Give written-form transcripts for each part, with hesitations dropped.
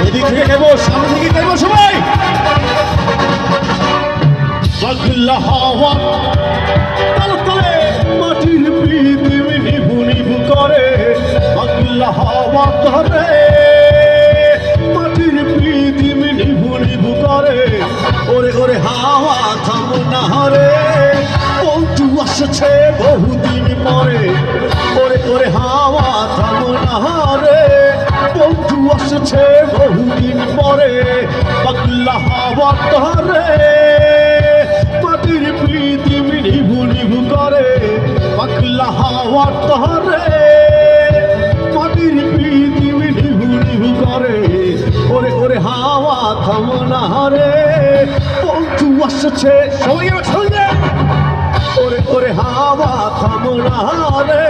এদিক থেকে খাইবো, সামনে থেকে খাইবো সবাই। পাগলা হাওয়া তালে তালে মাটির পৃথিবী নিভু নিভু করে। পাগলা হাওয়া ধরে মাটির পৃথিবী নিভু নিভু করে। ওরে ওরে হাওয়া থামো না রে, বন্ধু আসছে বহুদিন পরে। ওরে ওরে হাওয়া থামো না রে, বন্ধু আসছে বহুদিন পরে। পাগলা হাওয়া ধরে মাটির পৃথিবী নিভু নিভু করে। পাগলা হাওয়া ধরে মাটির পৃথিবী নিভু নিভু করে। ওরে ওরে হাওয়া থামো না রে, বন্ধু আসছে সবাই সঙ্গে। ওরে ওরে হাওয়া থামো না রে,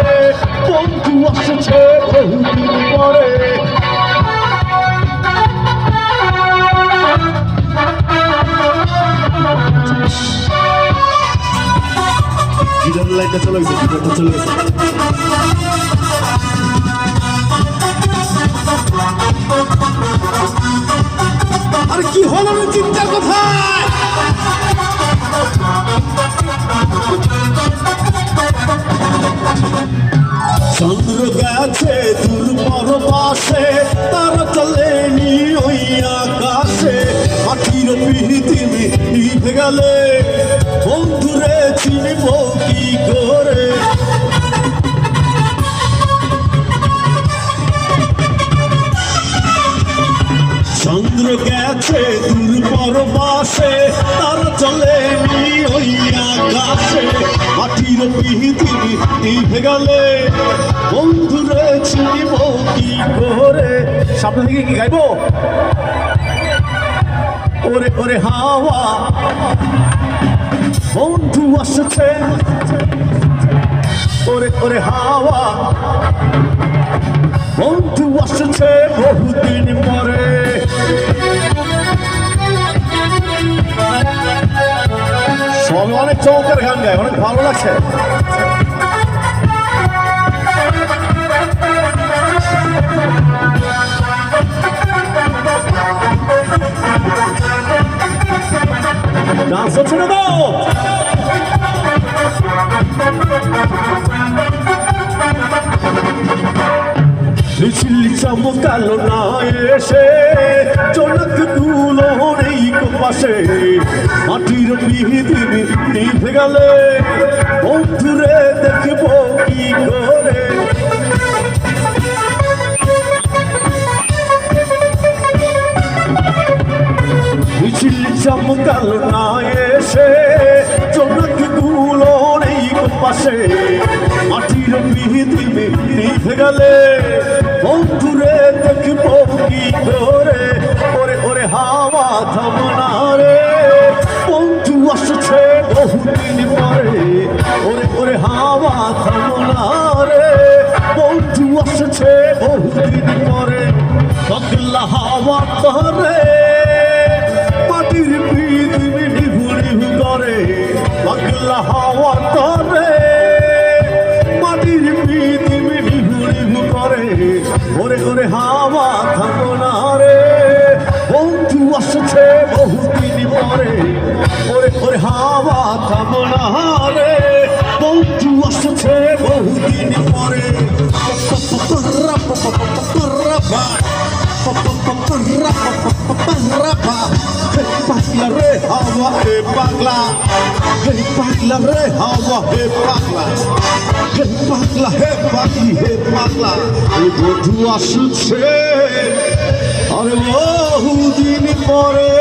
বন্ধু আসছে বহুদিন পরে। গিটার লাইনটা চলে গেছে, গিটারটা চলে গেছে। আর কি হলো চিন্তার কথা? চন্দ্র গেছে দূর পরবাসে, তারা চলেনি ওই আকাশে। মাটির পৃথিবী নিভে গেলে বন্ধুরে চিনব কি করে? চন্দ্র গেছে দূর পরবাসে, তারা চলেনি ওই আকাশে। মাটির পৃথিবী নিভে গেলে বন্ধুরে চিনব কি করে? সামনে থেকে কি গাইবো? ওরে ওরে হাওয়া বন্ধু আসছে। ওরে ওরে হাওয়া বন্ধু আসছে বহুদিন পরে। সব অনেক চমৎকার গান গায়, অনেক ভালো লাগছে। ডান্স হচ্ছে না তো? ঝিল্লি চমকালো না এসে, চোখ দুলো নেই পাশে। মাটির পৃথিবী নিভে গেলে বন্ধুরে দেখবো কি করে? ঝিল্লি চমকালো না এসে, চোখ দুলো নেই পাশে। মাটির পৃথিবী নিভে গেলে বন্ধুরে দেখবো কি করে? ওরে ওরে হাওয়া থামো না রে, বন্ধু আসছে বহুদিন পরে। ওরে ওরে হাওয়া থামো না রে, বন্ধু আসছে বহুদিন পরে। পাগলা হাওয়া ধরে মাটির পৃথিবী নিভু নিভু করে। পাগলা হাওয়া ধরে মাটির পৃথিবী নিভু নিভু করে। ওরে ওরে হাওয়া থামো না রে, বন্ধু আসছে বহুদিন পরে। ওরে ওরে হাওয়া থামো না রে, বন্ধু আসছে বহুদিন পরে। পাগলা রে হাওয়া হে পাগলা, হে পাগলা রে হাওয়া হে পাগলা, হে পাগলা হে পাগলি হে পাগলা। এই বন্ধু আসছে আরে বহুদিন পরে।